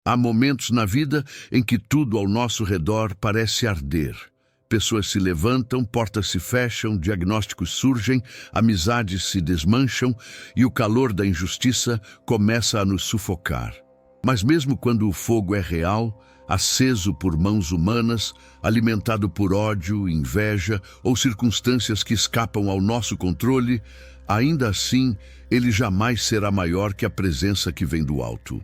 Há momentos na vida em que tudo ao nosso redor parece arder. Pessoas se levantam, portas se fecham, diagnósticos surgem, amizades se desmancham e o calor da injustiça começa a nos sufocar. Mas mesmo quando o fogo é real, aceso por mãos humanas, alimentado por ódio, inveja ou circunstâncias que escapam ao nosso controle, ainda assim, ele jamais será maior que a presença que vem do alto.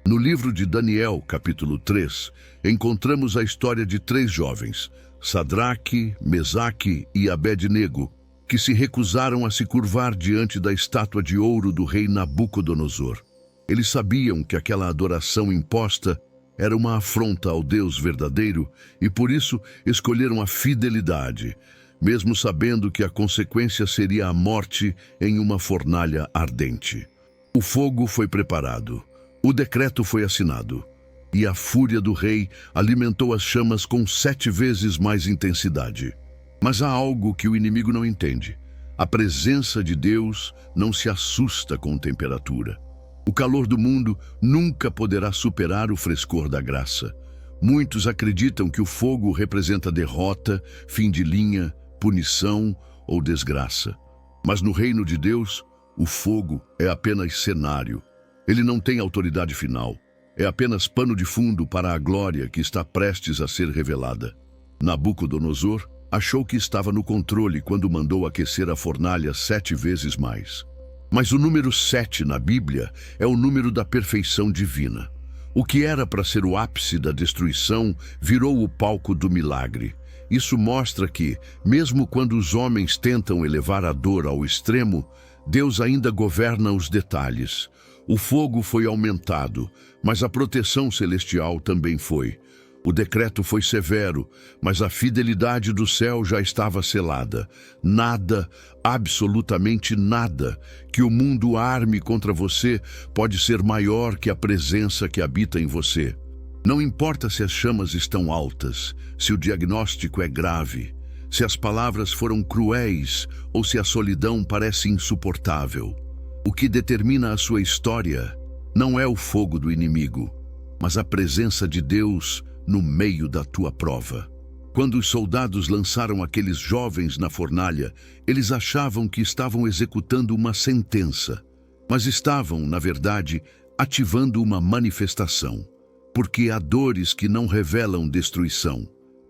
No livro de Daniel, capítulo 3, encontramos a história de 3 jovens, Sadraque, Mesaque e Abed-nego, que se recusaram a se curvar diante da estátua de ouro do rei Nabucodonosor. Eles sabiam que aquela adoração imposta era uma afronta ao Deus verdadeiro e por isso escolheram a fidelidade, mesmo sabendo que a consequência seria a morte em uma fornalha ardente. O fogo foi preparado, o decreto foi assinado, e a fúria do rei alimentou as chamas com 7 vezes mais intensidade. Mas há algo que o inimigo não entende. A presença de Deus não se assusta com temperatura. O calor do mundo nunca poderá superar o frescor da graça. Muitos acreditam que o fogo representa derrota, fim de linha, punição ou desgraça. Mas no reino de Deus, o fogo é apenas cenário. Ele não tem autoridade final. É apenas pano de fundo para a glória que está prestes a ser revelada. Nabucodonosor achou que estava no controle quando mandou aquecer a fornalha 7 vezes mais. Mas o número 7 na Bíblia é o número da perfeição divina. O que era para ser o ápice da destruição virou o palco do milagre. Isso mostra que, mesmo quando os homens tentam elevar a dor ao extremo, Deus ainda governa os detalhes. O fogo foi aumentado, mas a proteção celestial também foi. O decreto foi severo, mas a fidelidade do céu já estava selada. Nada, absolutamente nada, que o mundo arme contra você pode ser maior que a presença que habita em você. Não importa se as chamas estão altas, se o diagnóstico é grave, se as palavras foram cruéis ou se a solidão parece insuportável. O que determina a sua história não é o fogo do inimigo, mas a presença de Deus no meio da tua prova. Quando os soldados lançaram aqueles jovens na fornalha, eles achavam que estavam executando uma sentença, mas estavam, na verdade, ativando uma manifestação, porque há dores que não revelam destruição,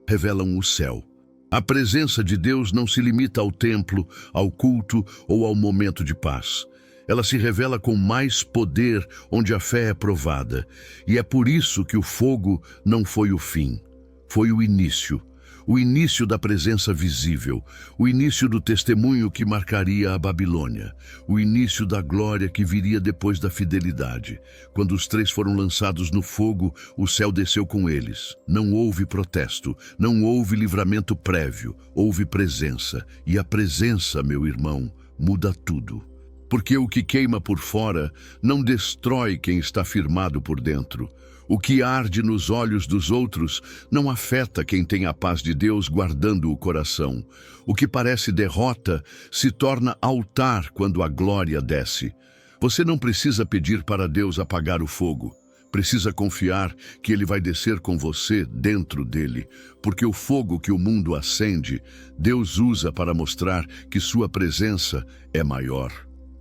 revelam o céu. A presença de Deus não se limita ao templo, ao culto ou ao momento de paz. Ela se revela com mais poder onde a fé é provada. E é por isso que o fogo não foi o fim, foi o início da presença visível, o início do testemunho que marcaria a Babilônia, o início da glória que viria depois da fidelidade. Quando os 3 foram lançados no fogo, o céu desceu com eles. Não houve protesto, não houve livramento prévio, houve presença. E a presença, meu irmão, muda tudo. Porque o que queima por fora não destrói quem está firmado por dentro. O que arde nos olhos dos outros não afeta quem tem a paz de Deus guardando o coração. O que parece derrota se torna altar quando a glória desce. Você não precisa pedir para Deus apagar o fogo. Precisa confiar que Ele vai descer com você dentro dele, porque o fogo que o mundo acende, Deus usa para mostrar que sua presença é maior.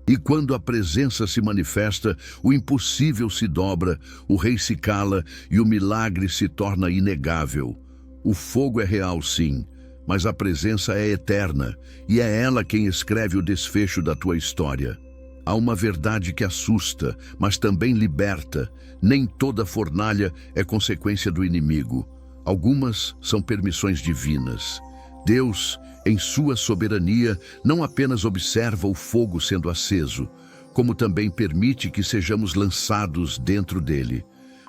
E quando a presença se manifesta, o impossível se dobra, o rei se cala e o milagre se torna inegável. O fogo é real, sim, mas a presença é eterna, e é ela quem escreve o desfecho da tua história. Há uma verdade que assusta, mas também liberta. Nem toda fornalha é consequência do inimigo. Algumas são permissões divinas. Deus, em sua soberania, não apenas observa o fogo sendo aceso, como também permite que sejamos lançados dentro dele.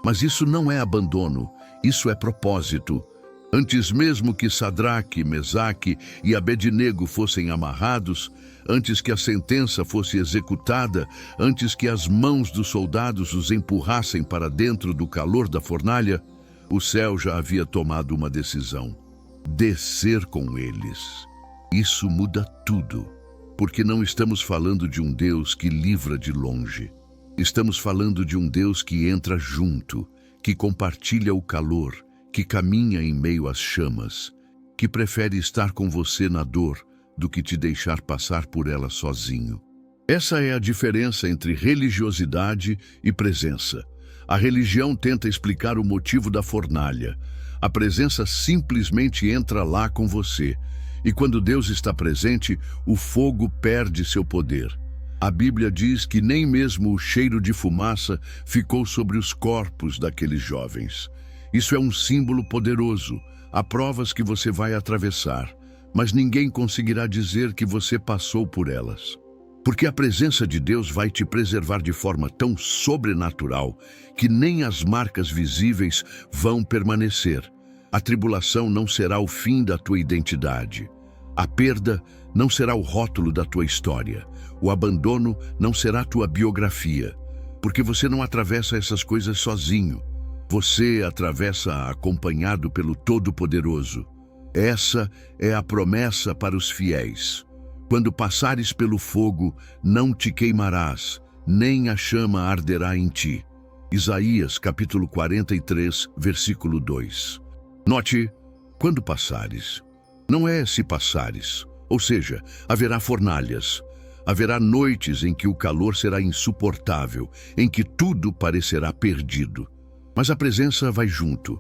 Mas isso não é abandono, isso é propósito. Antes mesmo que Sadraque, Mesaque e Abed-nego fossem amarrados, antes que a sentença fosse executada, antes que as mãos dos soldados os empurrassem para dentro do calor da fornalha, o céu já havia tomado uma decisão: descer com eles. Isso muda tudo, porque não estamos falando de um Deus que livra de longe. Estamos falando de um Deus que entra junto, que compartilha o calor, que caminha em meio às chamas, que prefere estar com você na dor do que te deixar passar por ela sozinho. Essa é a diferença entre religiosidade e presença. A religião tenta explicar o motivo da fornalha. A presença simplesmente entra lá com você. E quando Deus está presente, o fogo perde seu poder. A Bíblia diz que nem mesmo o cheiro de fumaça ficou sobre os corpos daqueles jovens. Isso é um símbolo poderoso. Há provas que você vai atravessar, mas ninguém conseguirá dizer que você passou por elas. Porque a presença de Deus vai te preservar de forma tão sobrenatural que nem as marcas visíveis vão permanecer. A tribulação não será o fim da tua identidade. A perda não será o rótulo da tua história. O abandono não será tua biografia. Porque você não atravessa essas coisas sozinho. Você atravessa acompanhado pelo Todo-Poderoso. Essa é a promessa para os fiéis. Quando passares pelo fogo, não te queimarás, nem a chama arderá em ti. Isaías, capítulo 43, versículo 2. Note, quando passares. Não é se passares, ou seja, haverá fornalhas. Haverá noites em que o calor será insuportável, em que tudo parecerá perdido. Mas a presença vai junto.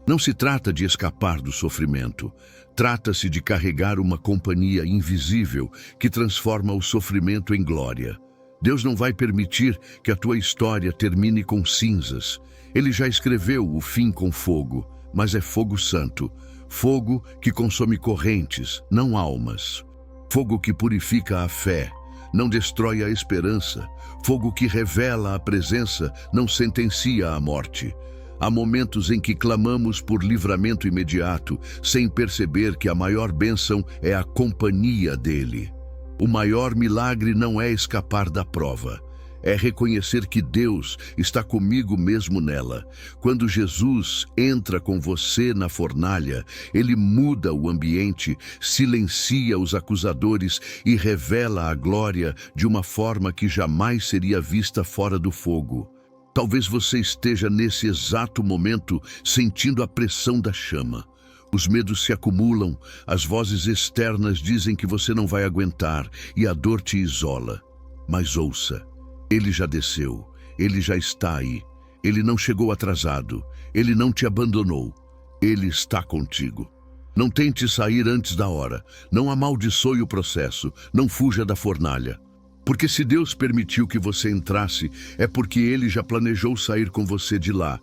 Não se trata de escapar do sofrimento. Trata-se de carregar uma companhia invisível que transforma o sofrimento em glória. Deus não vai permitir que a tua história termine com cinzas. Ele já escreveu o fim com fogo, mas é fogo santo. Fogo que consome correntes, não almas. Fogo que purifica a fé, não destrói a esperança. Fogo que revela a presença, não sentencia a morte. Há momentos em que clamamos por livramento imediato, sem perceber que a maior bênção é a companhia dele. O maior milagre não é escapar da prova, é reconhecer que Deus está comigo mesmo nela. Quando Jesus entra com você na fornalha, ele muda o ambiente, silencia os acusadores e revela a glória de uma forma que jamais seria vista fora do fogo. Talvez você esteja nesse exato momento sentindo a pressão da chama. Os medos se acumulam, as vozes externas dizem que você não vai aguentar e a dor te isola. Mas ouça, ele já desceu, ele já está aí, ele não chegou atrasado, ele não te abandonou, ele está contigo. Não tente sair antes da hora, não amaldiçoe o processo, não fuja da fornalha. Porque se Deus permitiu que você entrasse, é porque Ele já planejou sair com você de lá.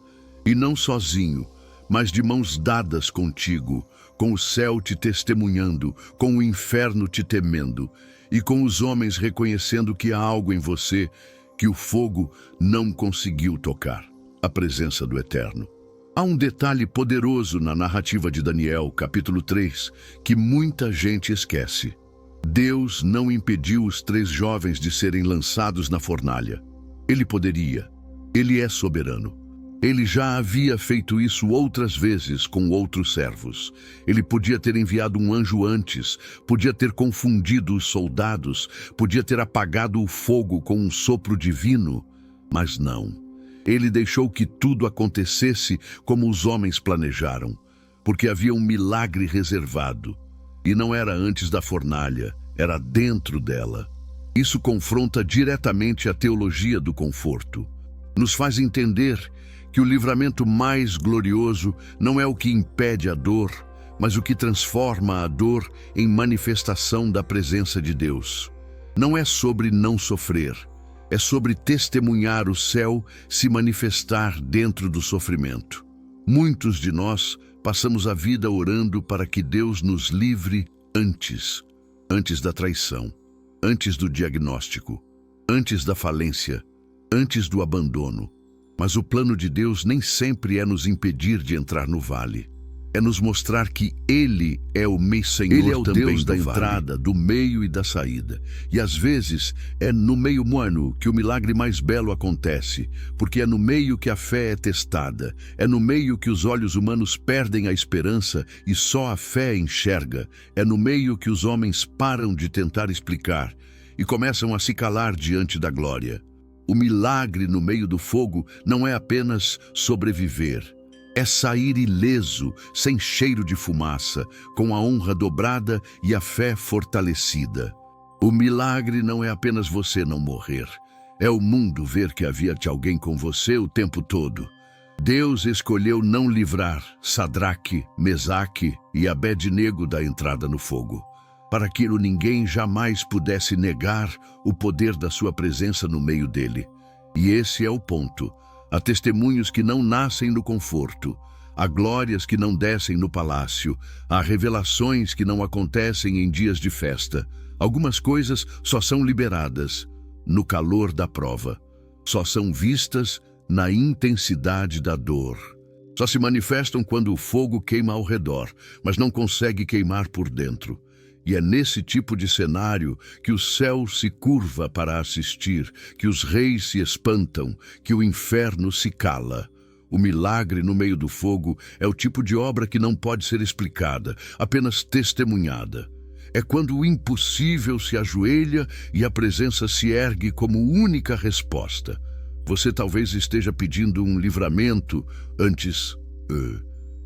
E não sozinho, mas de mãos dadas contigo, com o céu te testemunhando, com o inferno te temendo, e com os homens reconhecendo que há algo em você que o fogo não conseguiu tocar, a presença do Eterno. Há um detalhe poderoso na narrativa de Daniel, capítulo 3, que muita gente esquece. Deus não impediu os 3 jovens de serem lançados na fornalha. Ele poderia. Ele é soberano. Ele já havia feito isso outras vezes com outros servos. Ele podia ter enviado um anjo antes, podia ter confundido os soldados, podia ter apagado o fogo com um sopro divino, mas não. Ele deixou que tudo acontecesse como os homens planejaram, porque havia um milagre reservado. E não era antes da fornalha, era dentro dela. Isso confronta diretamente a teologia do conforto. Nos faz entender que o livramento mais glorioso não é o que impede a dor, mas o que transforma a dor em manifestação da presença de Deus. Não é sobre não sofrer, é sobre testemunhar o céu se manifestar dentro do sofrimento. Muitos de nós passamos a vida orando para que Deus nos livre antes da traição, antes do diagnóstico, antes da falência, antes do abandono. Mas o plano de Deus nem sempre é nos impedir de entrar no vale. É nos mostrar que Ele é o Senhor. Ele é o Deus da entrada, do meio e da saída. E às vezes é no meio humano que o milagre mais belo acontece, porque é no meio que a fé é testada, é no meio que os olhos humanos perdem a esperança e só a fé enxerga, é no meio que os homens param de tentar explicar e começam a se calar diante da glória. O milagre no meio do fogo não é apenas sobreviver. É sair ileso, sem cheiro de fumaça, com a honra dobrada e a fé fortalecida. O milagre não é apenas você não morrer. É o mundo ver que havia alguém com você o tempo todo. Deus escolheu não livrar Sadraque, Mesaque e Abednego da entrada no fogo, para que ninguém jamais pudesse negar o poder da sua presença no meio dele. E esse é o ponto. Há testemunhos que não nascem no conforto, há glórias que não descem no palácio, há revelações que não acontecem em dias de festa. Algumas coisas só são liberadas no calor da prova, só são vistas na intensidade da dor. Só se manifestam quando o fogo queima ao redor, mas não consegue queimar por dentro. E é nesse tipo de cenário que o céu se curva para assistir, que os reis se espantam, que o inferno se cala. O milagre no meio do fogo é o tipo de obra que não pode ser explicada, apenas testemunhada. É quando o impossível se ajoelha e a presença se ergue como única resposta. Você talvez esteja pedindo um livramento antes,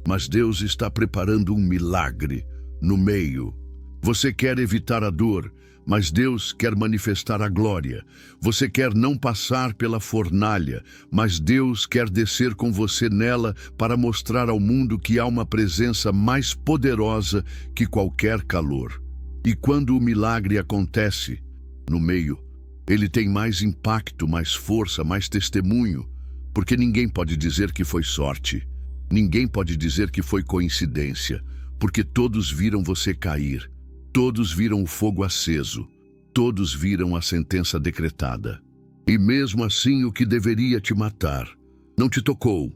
mas Deus está preparando um milagre no meio. Você quer evitar a dor, mas Deus quer manifestar a glória. Você quer não passar pela fornalha, mas Deus quer descer com você nela para mostrar ao mundo que há uma presença mais poderosa que qualquer calor. E quando o milagre acontece no meio, ele tem mais impacto, mais força, mais testemunho, porque ninguém pode dizer que foi sorte. Ninguém pode dizer que foi coincidência, porque todos viram você cair. Todos viram o fogo aceso. Todos viram a sentença decretada. E mesmo assim o que deveria te matar não te tocou.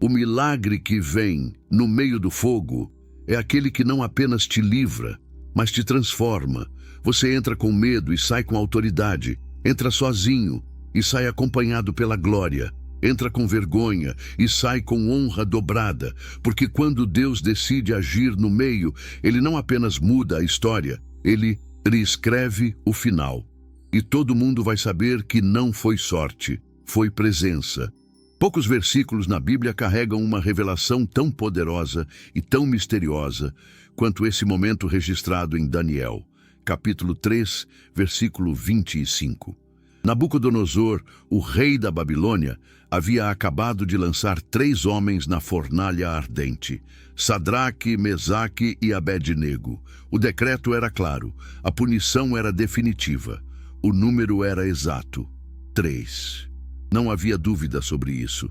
O milagre que vem no meio do fogo é aquele que não apenas te livra, mas te transforma. Você entra com medo e sai com autoridade. Entra sozinho e sai acompanhado pela glória. Entra com vergonha e sai com honra dobrada, porque quando Deus decide agir no meio, Ele não apenas muda a história, Ele reescreve o final. E todo mundo vai saber que não foi sorte, foi presença. Poucos versículos na Bíblia carregam uma revelação tão poderosa e tão misteriosa quanto esse momento registrado em Daniel, capítulo 3, versículo 25. Nabucodonosor, o rei da Babilônia, havia acabado de lançar 3 homens na fornalha ardente, Sadraque, Mesaque e Abednego. O decreto era claro, a punição era definitiva, o número era exato, 3. Não havia dúvida sobre isso,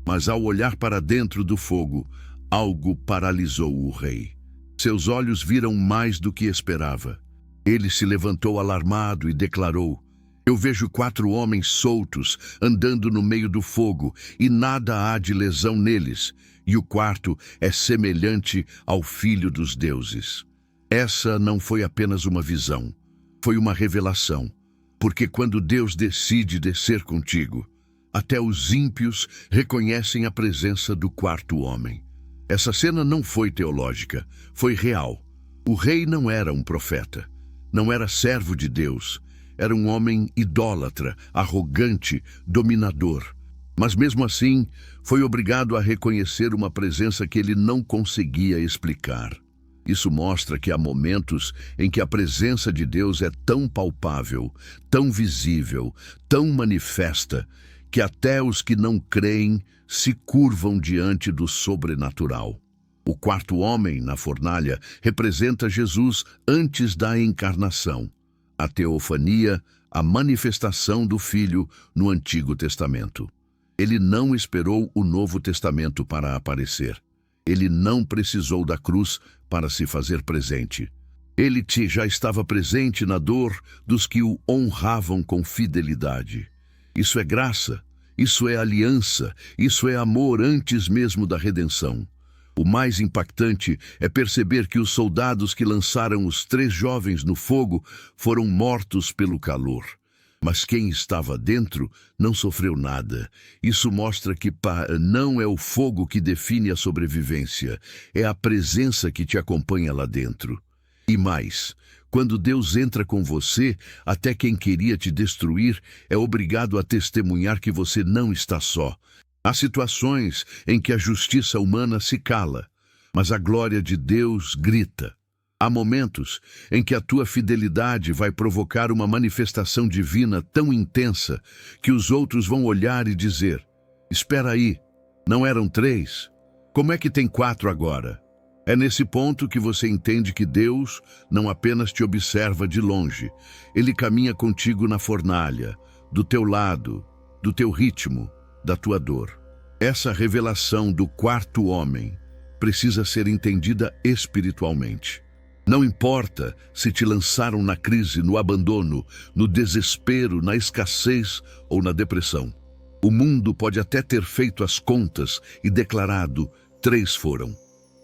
mas ao olhar para dentro do fogo, algo paralisou o rei. Seus olhos viram mais do que esperava. Ele se levantou alarmado e declarou: "Eu vejo 4 homens soltos andando no meio do fogo e nada há de lesão neles, e o quarto é semelhante ao Filho dos deuses." Essa não foi apenas uma visão, foi uma revelação, porque quando Deus decide descer contigo, até os ímpios reconhecem a presença do 4º homem. Essa cena não foi teológica, foi real. O rei não era um profeta, não era servo de Deus, era um homem idólatra, arrogante, dominador. Mas mesmo assim, foi obrigado a reconhecer uma presença que ele não conseguia explicar. Isso mostra que há momentos em que a presença de Deus é tão palpável, tão visível, tão manifesta, que até os que não creem se curvam diante do sobrenatural. O 4º homem na fornalha representa Jesus antes da encarnação, a teofania, a manifestação do Filho no Antigo Testamento. Ele não esperou o Novo Testamento para aparecer. Ele não precisou da cruz para se fazer presente. Ele já estava presente na dor dos que o honravam com fidelidade. Isso é graça, isso é aliança, isso é amor antes mesmo da redenção. O mais impactante é perceber que os soldados que lançaram os 3 jovens no fogo foram mortos pelo calor. Mas quem estava dentro não sofreu nada. Isso mostra que não é o fogo que define a sobrevivência, é a presença que te acompanha lá dentro. E mais, quando Deus entra com você, até quem queria te destruir é obrigado a testemunhar que você não está só. Há situações em que a justiça humana se cala, mas a glória de Deus grita. Há momentos em que a tua fidelidade vai provocar uma manifestação divina tão intensa que os outros vão olhar e dizer: espera aí, não eram 3? Como é que tem 4 agora? É nesse ponto que você entende que Deus não apenas te observa de longe, Ele caminha contigo na fornalha, do teu lado, do teu ritmo, da tua dor. Essa revelação do quarto homem precisa ser entendida espiritualmente. Não importa se te lançaram na crise, no abandono, no desespero, na escassez ou na depressão. O mundo pode até ter feito as contas e declarado: 3 foram.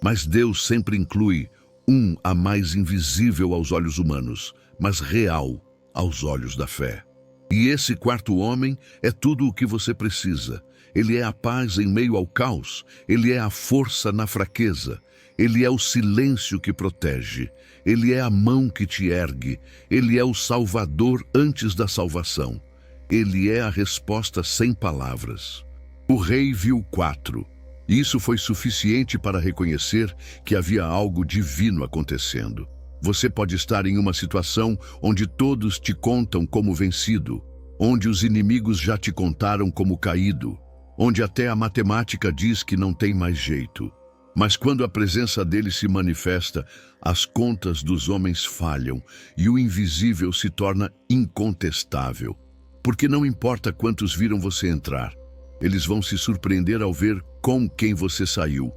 Mas Deus sempre inclui um a mais invisível aos olhos humanos, mas real aos olhos da fé. E esse quarto homem é tudo o que você precisa. Ele é a paz em meio ao caos, ele é a força na fraqueza, ele é o silêncio que protege, ele é a mão que te ergue, ele é o salvador antes da salvação. Ele é a resposta sem palavras. O rei viu 4. Isso foi suficiente para reconhecer que havia algo divino acontecendo. Você pode estar em uma situação onde todos te contam como vencido, onde os inimigos já te contaram como caído, onde até a matemática diz que não tem mais jeito. Mas quando a presença dele se manifesta, as contas dos homens falham e o invisível se torna incontestável. Porque não importa quantos viram você entrar, eles vão se surpreender ao ver com quem você saiu.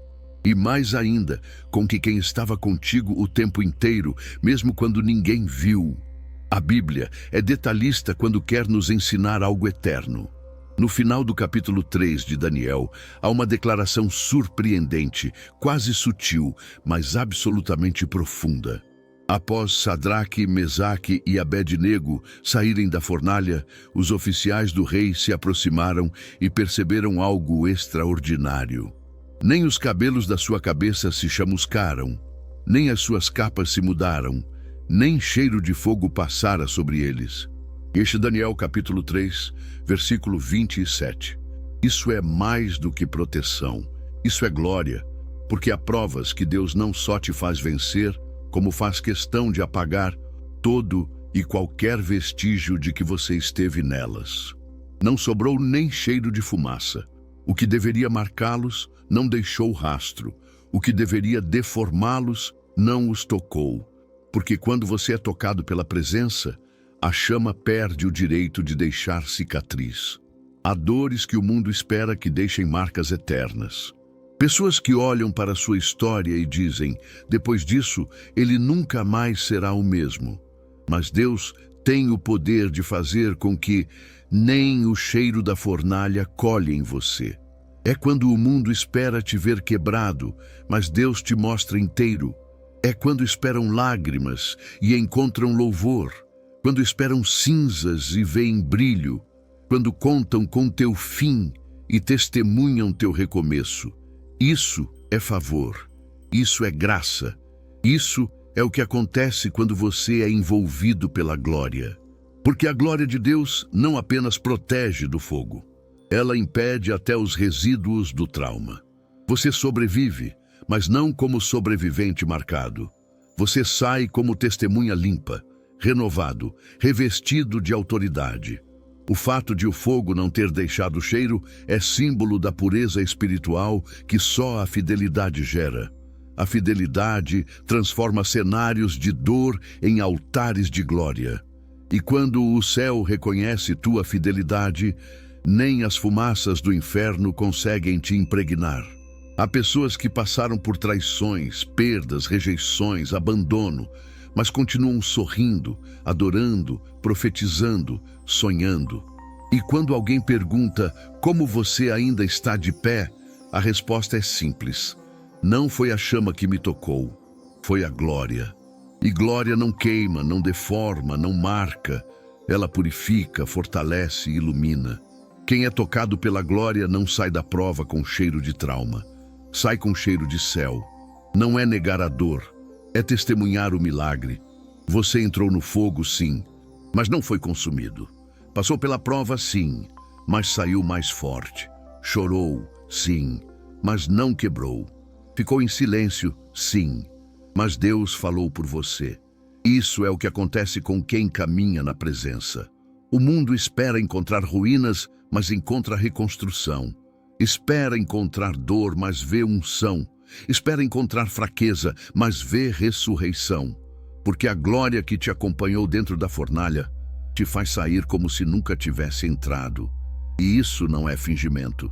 E mais ainda, com que quem estava contigo o tempo inteiro, mesmo quando ninguém viu. A Bíblia é detalhista quando quer nos ensinar algo eterno. No final do capítulo 3 de Daniel, há uma declaração surpreendente, quase sutil, mas absolutamente profunda. Após Sadraque, Mesaque e Abed-nego saírem da fornalha, os oficiais do rei se aproximaram e perceberam algo extraordinário. Nem os cabelos da sua cabeça se chamuscaram, nem as suas capas se mudaram, nem cheiro de fogo passara sobre eles. Este é Daniel capítulo 3, versículo 27. Isso é mais do que proteção, isso é glória, porque há provas que Deus não só te faz vencer, como faz questão de apagar todo e qualquer vestígio de que você esteve nelas. Não sobrou nem cheiro de fumaça. O que deveria marcá-los não deixou rastro. O que deveria deformá-los não os tocou. Porque quando você é tocado pela presença, a chama perde o direito de deixar cicatriz. Há dores que o mundo espera que deixem marcas eternas. Pessoas que olham para a sua história e dizem: depois disso, ele nunca mais será o mesmo. Mas Deus tem o poder de fazer com que nem o cheiro da fornalha colhe em você. É quando o mundo espera te ver quebrado, mas Deus te mostra inteiro. É quando esperam lágrimas e encontram louvor. Quando esperam cinzas e veem brilho. Quando contam com teu fim e testemunham teu recomeço. Isso é favor, isso é graça, isso é o que acontece quando você é envolvido pela glória. Porque a glória de Deus não apenas protege do fogo, ela impede até os resíduos do trauma. Você sobrevive, mas não como sobrevivente marcado. Você sai como testemunha limpa, renovado, revestido de autoridade. O fato de o fogo não ter deixado cheiro é símbolo da pureza espiritual que só a fidelidade gera. A fidelidade transforma cenários de dor em altares de glória. E quando o céu reconhece tua fidelidade, nem as fumaças do inferno conseguem te impregnar. Há pessoas que passaram por traições, perdas, rejeições, abandono, mas continuam sorrindo, adorando, profetizando, sonhando. E quando alguém pergunta como você ainda está de pé, a resposta é simples. Não foi a chama que me tocou, foi a glória. E glória não queima, não deforma, não marca. Ela purifica, fortalece e ilumina. Quem é tocado pela glória não sai da prova com cheiro de trauma. Sai com cheiro de céu. Não é negar a dor, é testemunhar o milagre. Você entrou no fogo, sim, mas não foi consumido. Passou pela prova, sim, mas saiu mais forte. Chorou, sim, mas não quebrou. Ficou em silêncio, sim, mas Deus falou por você. Isso é o que acontece com quem caminha na presença. O mundo espera encontrar ruínas, mas encontra reconstrução. Espera encontrar dor, mas vê unção. Espera encontrar fraqueza, mas vê ressurreição. Porque a glória que te acompanhou dentro da fornalha te faz sair como se nunca tivesse entrado. E isso não é fingimento,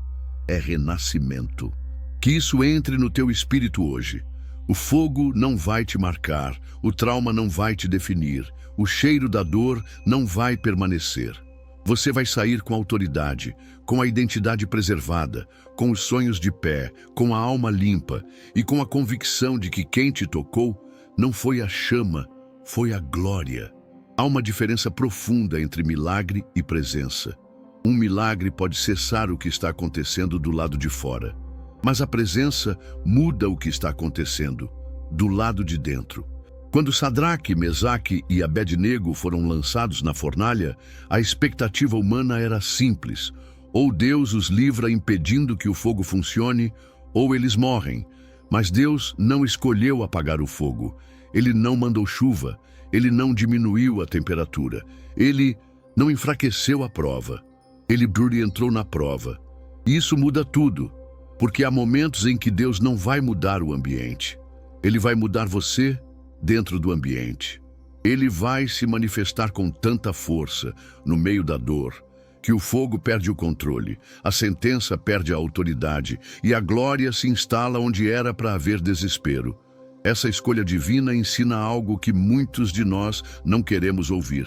é renascimento. Que isso entre no teu espírito hoje. O fogo não vai te marcar, o trauma não vai te definir, o cheiro da dor não vai permanecer. Você vai sair com autoridade, com a identidade preservada, com os sonhos de pé, com a alma limpa e com a convicção de que quem te tocou não foi a chama, foi a glória. Há uma diferença profunda entre milagre e presença. Um milagre pode cessar o que está acontecendo do lado de fora, mas a presença muda o que está acontecendo do lado de dentro. Quando Sadraque, Mesaque e Abednego foram lançados na fornalha, a expectativa humana era simples. Ou Deus os livra impedindo que o fogo funcione, ou eles morrem. Mas Deus não escolheu apagar o fogo. Ele não mandou chuva. Ele não diminuiu a temperatura. Ele não enfraqueceu a prova. Ele entrou na prova. E isso muda tudo, porque há momentos em que Deus não vai mudar o ambiente. Ele vai mudar você dentro do ambiente. Ele vai se manifestar com tanta força no meio da dor, que o fogo perde o controle, a sentença perde a autoridade e a glória se instala onde era para haver desespero. Essa escolha divina ensina algo que muitos de nós não queremos ouvir.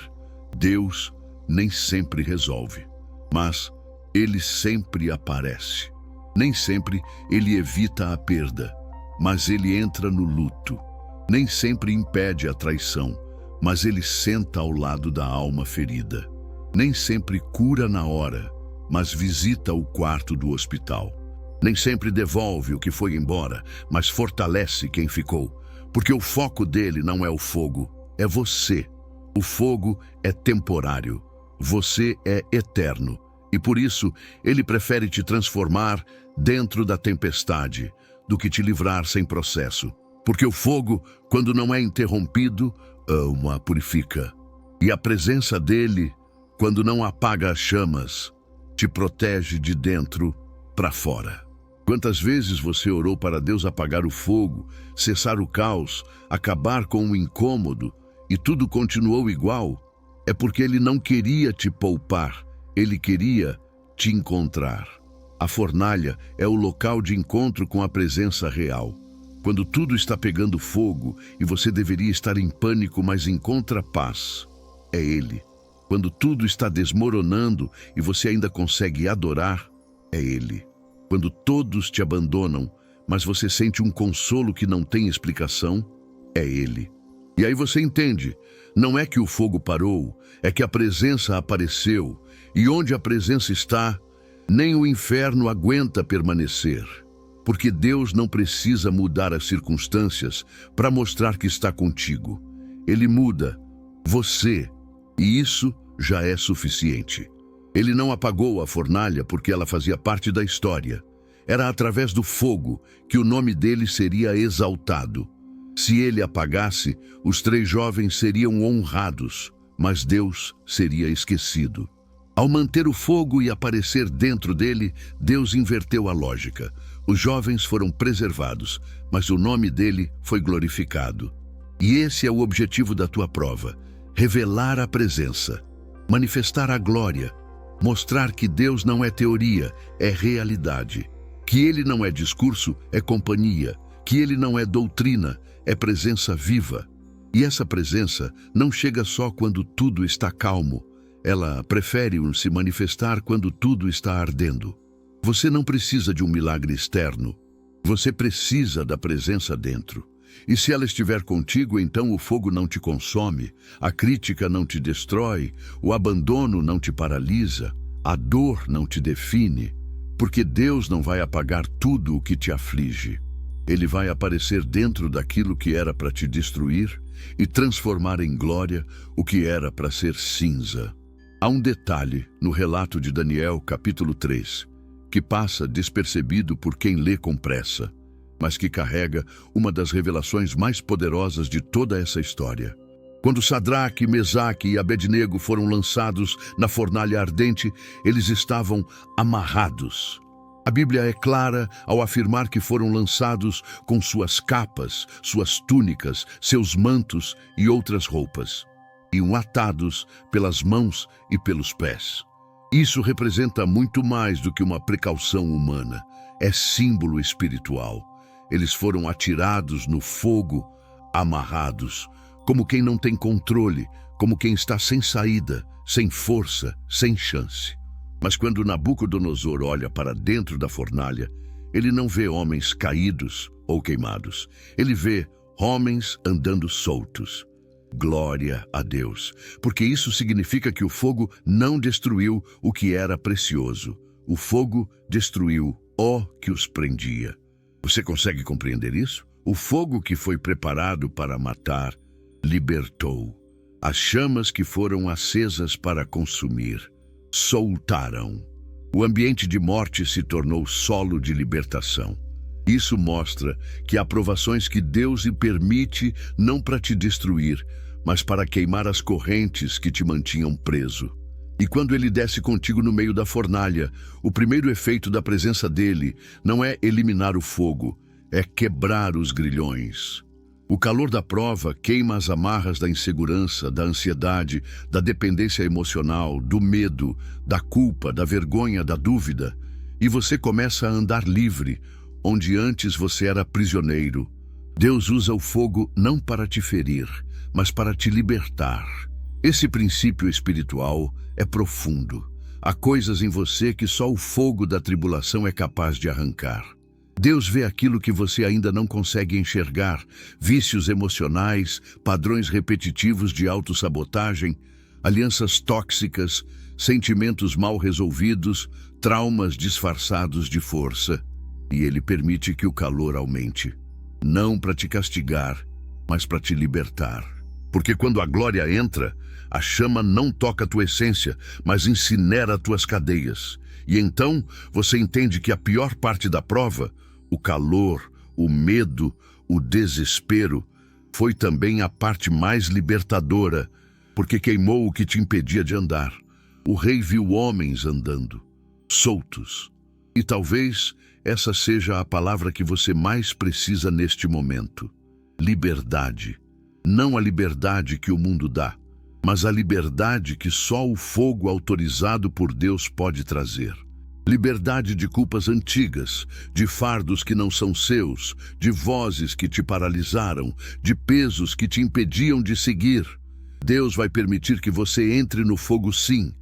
Deus nem sempre resolve, mas Ele sempre aparece. Nem sempre Ele evita a perda, mas Ele entra no luto. Nem sempre impede a traição, mas Ele senta ao lado da alma ferida. Nem sempre cura na hora, mas visita o quarto do hospital. Nem sempre devolve o que foi embora, mas fortalece quem ficou. Porque o foco dele não é o fogo, é você. O fogo é temporário, você é eterno. E por isso, Ele prefere te transformar dentro da tempestade do que te livrar sem processo. Porque o fogo, quando não é interrompido, ama, purifica. E a presença dele, quando não apaga as chamas, te protege de dentro para fora. Quantas vezes você orou para Deus apagar o fogo, cessar o caos, acabar com o incômodo, e tudo continuou igual? É porque Ele não queria te poupar, Ele queria te encontrar. A fornalha é o local de encontro com a presença real. Quando tudo está pegando fogo e você deveria estar em pânico, mas encontra paz, é Ele. Quando tudo está desmoronando e você ainda consegue adorar, é Ele. Quando todos te abandonam, mas você sente um consolo que não tem explicação, é Ele. E aí você entende, não é que o fogo parou, é que a presença apareceu, e onde a presença está, nem o inferno aguenta permanecer. Porque Deus não precisa mudar as circunstâncias para mostrar que está contigo. Ele muda você, e isso já é suficiente. Ele não apagou a fornalha porque ela fazia parte da história. Era através do fogo que o nome dele seria exaltado. Se ele apagasse, os 3 jovens seriam honrados, mas Deus seria esquecido. Ao manter o fogo e aparecer dentro dele, Deus inverteu a lógica. Os jovens foram preservados, mas o nome dele foi glorificado. E esse é o objetivo da tua prova: revelar a presença, manifestar a glória, mostrar que Deus não é teoria, é realidade. Que Ele não é discurso, é companhia. Que Ele não é doutrina, é presença viva. E essa presença não chega só quando tudo está calmo. Ela prefere se manifestar quando tudo está ardendo. Você não precisa de um milagre externo. Você precisa da presença dentro. E se ela estiver contigo, então o fogo não te consome, a crítica não te destrói, o abandono não te paralisa, a dor não te define, porque Deus não vai apagar tudo o que te aflige. Ele vai aparecer dentro daquilo que era para te destruir e transformar em glória o que era para ser cinza. Há um detalhe no relato de Daniel, capítulo 3, que passa despercebido por quem lê com pressa, mas que carrega uma das revelações mais poderosas de toda essa história. Quando Sadraque, Mesaque e Abednego foram lançados na fornalha ardente, eles estavam amarrados. A Bíblia é clara ao afirmar que foram lançados com suas capas, suas túnicas, seus mantos e outras roupas, e atados pelas mãos e pelos pés. Isso representa muito mais do que uma precaução humana. É símbolo espiritual. Eles foram atirados no fogo, amarrados, como quem não tem controle, como quem está sem saída, sem força, sem chance. Mas quando Nabucodonosor olha para dentro da fornalha, ele não vê homens caídos ou queimados. Ele vê homens andando soltos. Glória a Deus, porque isso significa que o fogo não destruiu o que era precioso. O fogo destruiu o que os prendia. Você consegue compreender isso? O fogo que foi preparado para matar libertou. As chamas que foram acesas para consumir soltaram. O ambiente de morte se tornou solo de libertação. Isso mostra que há provações que Deus lhe permite não para te destruir, mas para queimar as correntes que te mantinham preso. E quando ele desce contigo no meio da fornalha, o primeiro efeito da presença dele não é eliminar o fogo, é quebrar os grilhões. O calor da prova queima as amarras da insegurança, da ansiedade, da dependência emocional, do medo, da culpa, da vergonha, da dúvida. E você começa a andar livre, onde antes você era prisioneiro. Deus usa o fogo não para te ferir, mas para te libertar. Esse princípio espiritual é profundo. Há coisas em você que só o fogo da tribulação é capaz de arrancar. Deus vê aquilo que você ainda não consegue enxergar, vícios emocionais, padrões repetitivos de autossabotagem, alianças tóxicas, sentimentos mal resolvidos, traumas disfarçados de força. E Ele permite que o calor aumente, não para te castigar, mas para te libertar. Porque quando a glória entra, a chama não toca a tua essência, mas incinera tuas cadeias. E então você entende que a pior parte da prova, o calor, o medo, o desespero, foi também a parte mais libertadora, porque queimou o que te impedia de andar. O rei viu homens andando, soltos. E talvez essa seja a palavra que você mais precisa neste momento. Liberdade. Não a liberdade que o mundo dá, mas a liberdade que só o fogo autorizado por Deus pode trazer. Liberdade de culpas antigas, de fardos que não são seus, de vozes que te paralisaram, de pesos que te impediam de seguir. Deus vai permitir que você entre no fogo sim,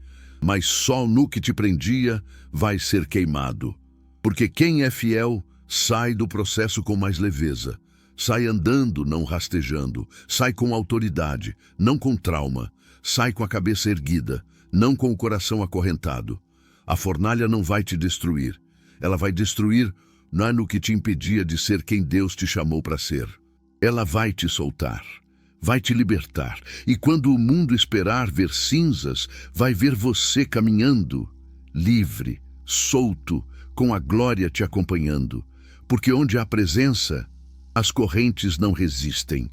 mas só no que te prendia vai ser queimado. Porque quem é fiel sai do processo com mais leveza. Sai andando, não rastejando. Sai com autoridade, não com trauma. Sai com a cabeça erguida, não com o coração acorrentado. A fornalha não vai te destruir. Ela vai destruir não é no que te impedia de ser quem Deus te chamou para ser. Ela vai te soltar, vai te libertar. E quando o mundo esperar ver cinzas, vai ver você caminhando, livre, solto, com a glória te acompanhando. Porque onde há presença, as correntes não resistem.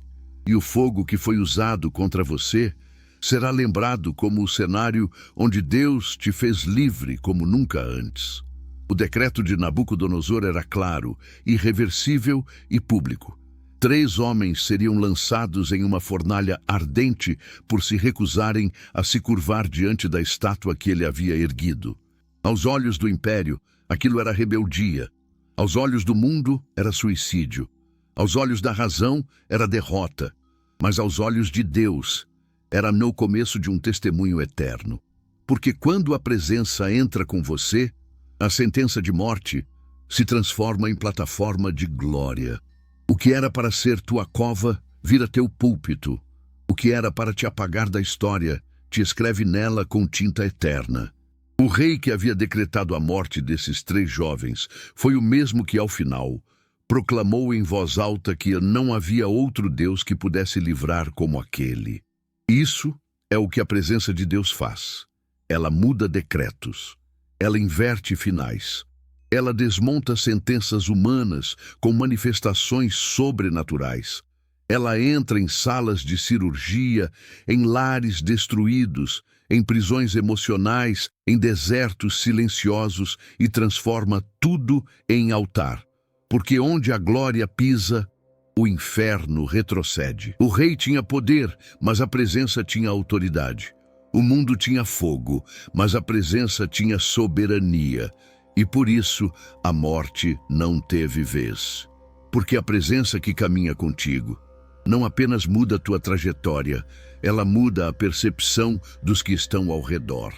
E o fogo que foi usado contra você será lembrado como o cenário onde Deus te fez livre como nunca antes. O decreto de Nabucodonosor era claro, irreversível e público. 3 homens seriam lançados em uma fornalha ardente por se recusarem a se curvar diante da estátua que ele havia erguido. Aos olhos do império, aquilo era rebeldia. Aos olhos do mundo, era suicídio. Aos olhos da razão, era derrota. Mas aos olhos de Deus, era no começo de um testemunho eterno. Porque quando a presença entra com você, a sentença de morte se transforma em plataforma de glória. O que era para ser tua cova, vira teu púlpito. O que era para te apagar da história, te escreve nela com tinta eterna. O rei que havia decretado a morte desses 3 jovens foi o mesmo que, ao final, Proclamou em voz alta que não havia outro Deus que pudesse livrar como aquele. Isso é o que a presença de Deus faz. Ela muda decretos. Ela inverte finais. Ela desmonta sentenças humanas com manifestações sobrenaturais. Ela entra em salas de cirurgia, em lares destruídos, em prisões emocionais, em desertos silenciosos e transforma tudo em altar. Porque onde a glória pisa, o inferno retrocede. O rei tinha poder, mas a presença tinha autoridade. O mundo tinha fogo, mas a presença tinha soberania. E por isso a morte não teve vez. Porque a presença que caminha contigo não apenas muda a tua trajetória, ela muda a percepção dos que estão ao redor.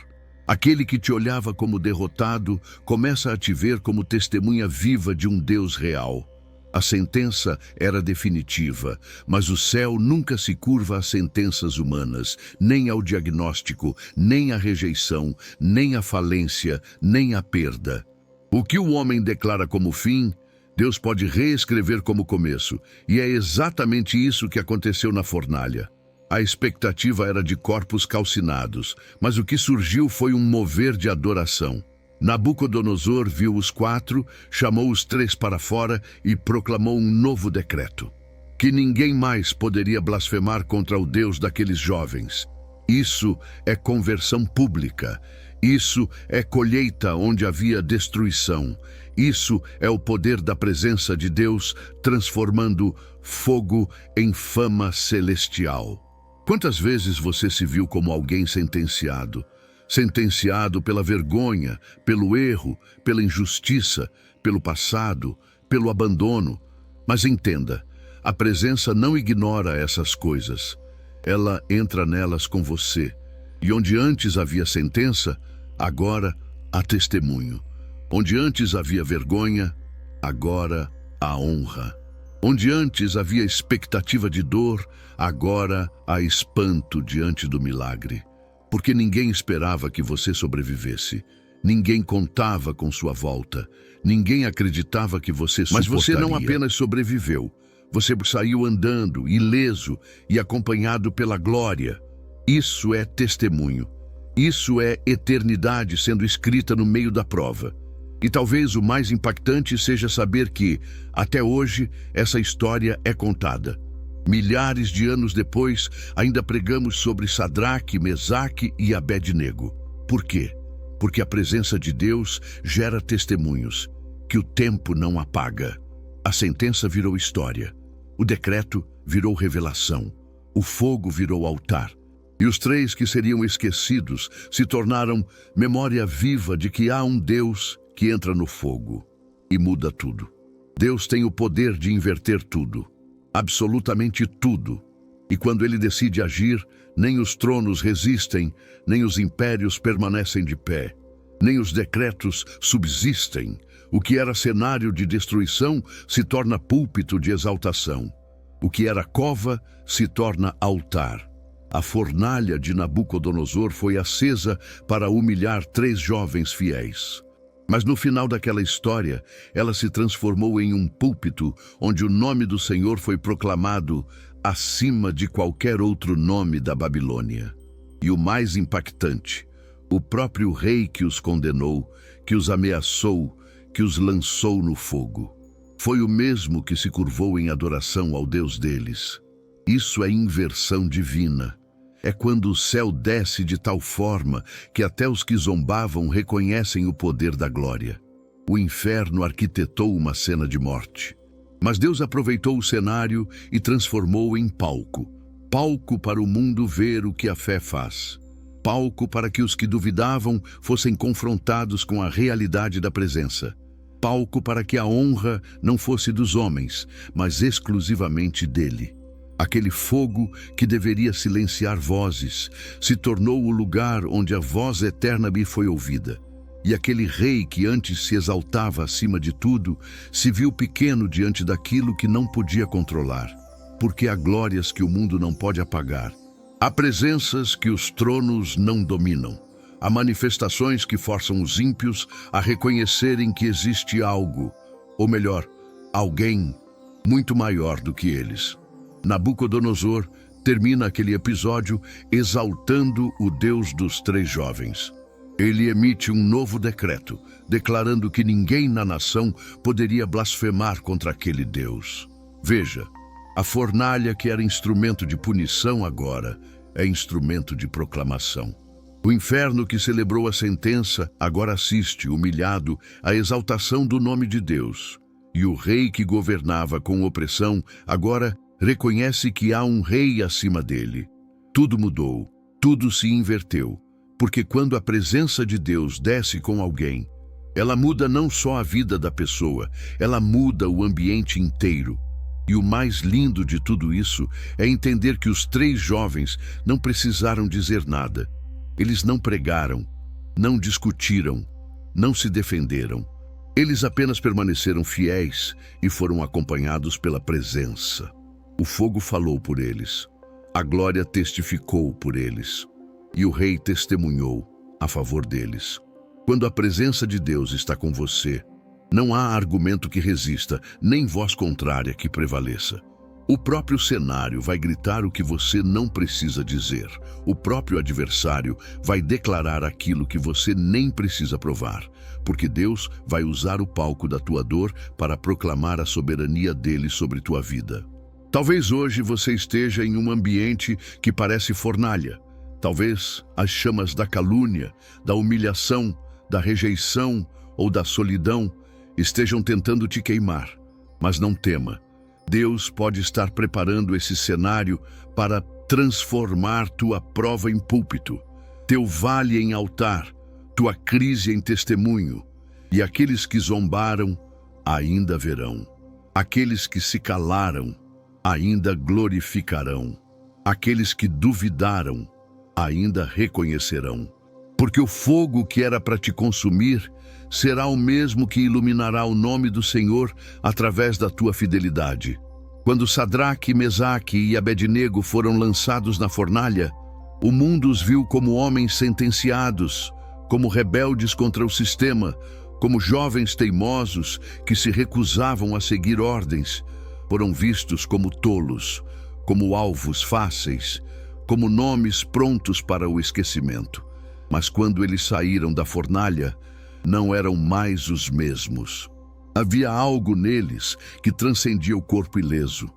Aquele que te olhava como derrotado começa a te ver como testemunha viva de um Deus real. A sentença era definitiva, mas o céu nunca se curva às sentenças humanas, nem ao diagnóstico, nem à rejeição, nem à falência, nem à perda. O que o homem declara como fim, Deus pode reescrever como começo, e é exatamente isso que aconteceu na fornalha. A expectativa era de corpos calcinados, mas o que surgiu foi um mover de adoração. Nabucodonosor viu os 4, chamou os 3 para fora e proclamou um novo decreto: que ninguém mais poderia blasfemar contra o Deus daqueles jovens. Isso é conversão pública. Isso é colheita onde havia destruição. Isso é o poder da presença de Deus transformando fogo em fama celestial. Quantas vezes você se viu como alguém sentenciado? Sentenciado pela vergonha, pelo erro, pela injustiça, pelo passado, pelo abandono. Mas entenda, a presença não ignora essas coisas. Ela entra nelas com você. E onde antes havia sentença, agora há testemunho. Onde antes havia vergonha, agora há honra. Onde antes havia expectativa de dor, agora há espanto diante do milagre. Porque ninguém esperava que você sobrevivesse. Ninguém contava com sua volta. Ninguém acreditava que você suportaria. Mas você não apenas sobreviveu. Você saiu andando, ileso e acompanhado pela glória. Isso é testemunho. Isso é eternidade sendo escrita no meio da prova. E talvez o mais impactante seja saber que, até hoje, essa história é contada. Milhares de anos depois, ainda pregamos sobre Sadraque, Mesaque e Abednego. Por quê? Porque a presença de Deus gera testemunhos, que o tempo não apaga. A sentença virou história. O decreto virou revelação. O fogo virou altar. E os 3 que seriam esquecidos se tornaram memória viva de que há um Deus que entra no fogo e muda tudo. Deus tem o poder de inverter tudo, absolutamente tudo. E quando Ele decide agir, nem os tronos resistem, nem os impérios permanecem de pé, nem os decretos subsistem. O que era cenário de destruição se torna púlpito de exaltação. O que era cova se torna altar. A fornalha de Nabucodonosor foi acesa para humilhar 3 jovens fiéis. Mas no final daquela história, ela se transformou em um púlpito onde o nome do Senhor foi proclamado acima de qualquer outro nome da Babilônia. E o mais impactante, o próprio rei que os condenou, que os ameaçou, que os lançou no fogo, foi o mesmo que se curvou em adoração ao Deus deles. Isso é inversão divina. É quando o céu desce de tal forma que até os que zombavam reconhecem o poder da glória. O inferno arquitetou uma cena de morte. Mas Deus aproveitou o cenário e transformou em palco. Palco para o mundo ver o que a fé faz. Palco para que os que duvidavam fossem confrontados com a realidade da presença. Palco para que a honra não fosse dos homens, mas exclusivamente dele. Aquele fogo que deveria silenciar vozes se tornou o lugar onde a voz eterna me foi ouvida. E aquele rei que antes se exaltava acima de tudo se viu pequeno diante daquilo que não podia controlar. Porque há glórias que o mundo não pode apagar. Há presenças que os tronos não dominam. Há manifestações que forçam os ímpios a reconhecerem que existe algo, ou melhor, alguém muito maior do que eles. Nabucodonosor termina aquele episódio exaltando o Deus dos três jovens. Ele emite um novo decreto, declarando que ninguém na nação poderia blasfemar contra aquele Deus. Veja, a fornalha que era instrumento de punição agora é instrumento de proclamação. O inferno que celebrou a sentença agora assiste, humilhado, à exaltação do nome de Deus. E o rei que governava com opressão agora reconhece que há um rei acima dele. Tudo mudou, tudo se inverteu, porque quando a presença de Deus desce com alguém, ela muda não só a vida da pessoa, ela muda o ambiente inteiro. E o mais lindo de tudo isso é entender que os três jovens não precisaram dizer nada. Eles não pregaram, não discutiram, não se defenderam. Eles apenas permaneceram fiéis e foram acompanhados pela presença. O fogo falou por eles, a glória testificou por eles, e o rei testemunhou a favor deles. Quando a presença de Deus está com você, não há argumento que resista, nem voz contrária que prevaleça. O próprio cenário vai gritar o que você não precisa dizer. O próprio adversário vai declarar aquilo que você nem precisa provar, porque Deus vai usar o palco da tua dor para proclamar a soberania dele sobre tua vida. Talvez hoje você esteja em um ambiente que parece fornalha. Talvez as chamas da calúnia, da humilhação, da rejeição ou da solidão estejam tentando te queimar. Mas não tema. Deus pode estar preparando esse cenário para transformar tua prova em púlpito, teu vale em altar, tua crise em testemunho. E aqueles que zombaram ainda verão. Aqueles que se calaram ainda glorificarão. Aqueles que duvidaram ainda reconhecerão. Porque o fogo que era para te consumir será o mesmo que iluminará o nome do Senhor através da tua fidelidade. Quando Sadraque, Mesaque e Abednego foram lançados na fornalha, o mundo os viu como homens sentenciados, como rebeldes contra o sistema, como jovens teimosos que se recusavam a seguir ordens. Foram vistos como tolos, como alvos fáceis, como nomes prontos para o esquecimento. Mas quando eles saíram da fornalha, não eram mais os mesmos. Havia algo neles que transcendia o corpo ileso.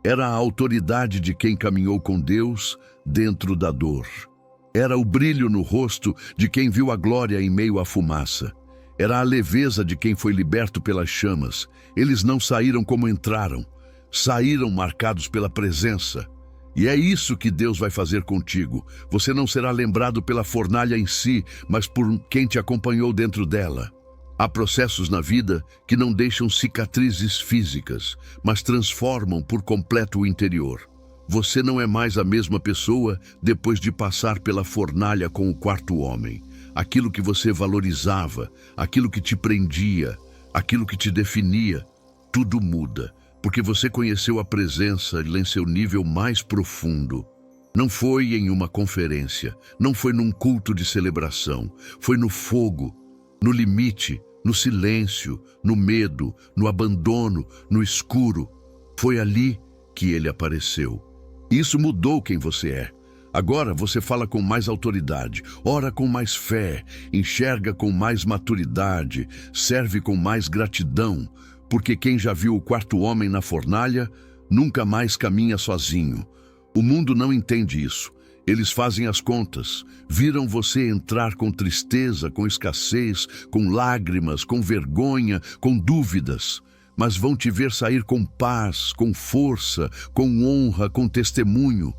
Era a autoridade de quem caminhou com Deus dentro da dor. Era o brilho no rosto de quem viu a glória em meio à fumaça. Era a leveza de quem foi liberto pelas chamas. Eles não saíram como entraram, saíram marcados pela presença. E é isso que Deus vai fazer contigo. Você não será lembrado pela fornalha em si, mas por quem te acompanhou dentro dela. Há processos na vida que não deixam cicatrizes físicas, mas transformam por completo o interior. Você não é mais a mesma pessoa depois de passar pela fornalha com o quarto homem. Aquilo que você valorizava, aquilo que te prendia, aquilo que te definia, tudo muda. Porque você conheceu a presença em seu nível mais profundo. Não foi em uma conferência, não foi num culto de celebração, foi no fogo, no limite, no silêncio, no medo, no abandono, no escuro. Foi ali que ele apareceu. Isso mudou quem você é. Agora você fala com mais autoridade, ora com mais fé, enxerga com mais maturidade, serve com mais gratidão. Porque quem já viu o quarto homem na fornalha, nunca mais caminha sozinho. O mundo não entende isso. Eles fazem as contas. Viram você entrar com tristeza, com escassez, com lágrimas, com vergonha, com dúvidas. Mas vão te ver sair com paz, com força, com honra, com testemunho.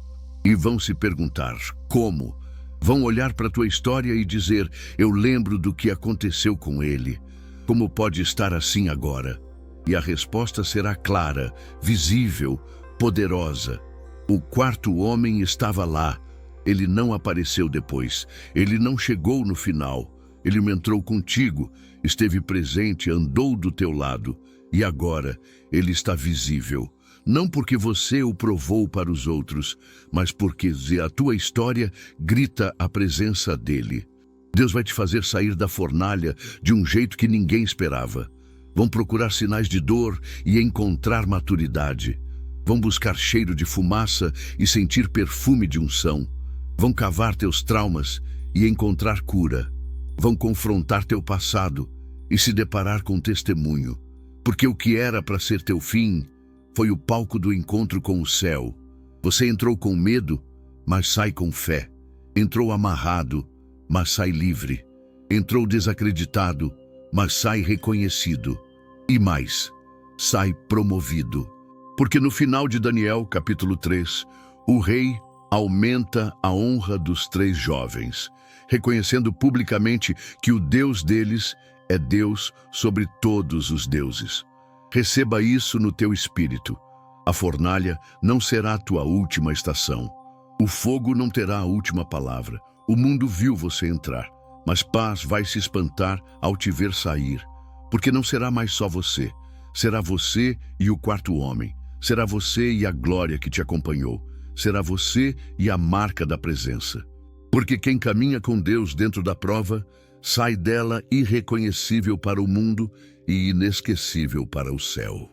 E vão se perguntar, como? Vão olhar para a tua história e dizer, eu lembro do que aconteceu com ele. Como pode estar assim agora? E a resposta será clara, visível, poderosa. O quarto homem estava lá. Ele não apareceu depois. Ele não chegou no final. Ele entrou contigo, esteve presente, andou do teu lado. E agora ele está visível. Não porque você o provou para os outros, mas porque a tua história grita a presença dele. Deus vai te fazer sair da fornalha de um jeito que ninguém esperava. Vão procurar sinais de dor e encontrar maturidade. Vão buscar cheiro de fumaça e sentir perfume de unção. Vão cavar teus traumas e encontrar cura. Vão confrontar teu passado e se deparar com testemunho. Porque o que era para ser teu fim foi o palco do encontro com o céu. Você entrou com medo, mas sai com fé. Entrou amarrado, mas sai livre. Entrou desacreditado, mas sai reconhecido. E mais, sai promovido. Porque no final de Daniel, capítulo 3, o rei aumenta a honra dos 3 jovens, reconhecendo publicamente que o Deus deles é Deus sobre todos os deuses. Receba isso no teu espírito. A fornalha não será a tua última estação. O fogo não terá a última palavra. O mundo viu você entrar, mas paz vai se espantar ao te ver sair. Porque não será mais só você. Será você e o 4º homem. Será você e a glória que te acompanhou. Será você e a marca da presença. Porque quem caminha com Deus dentro da prova, sai dela irreconhecível para o mundo e inesquecível para o céu.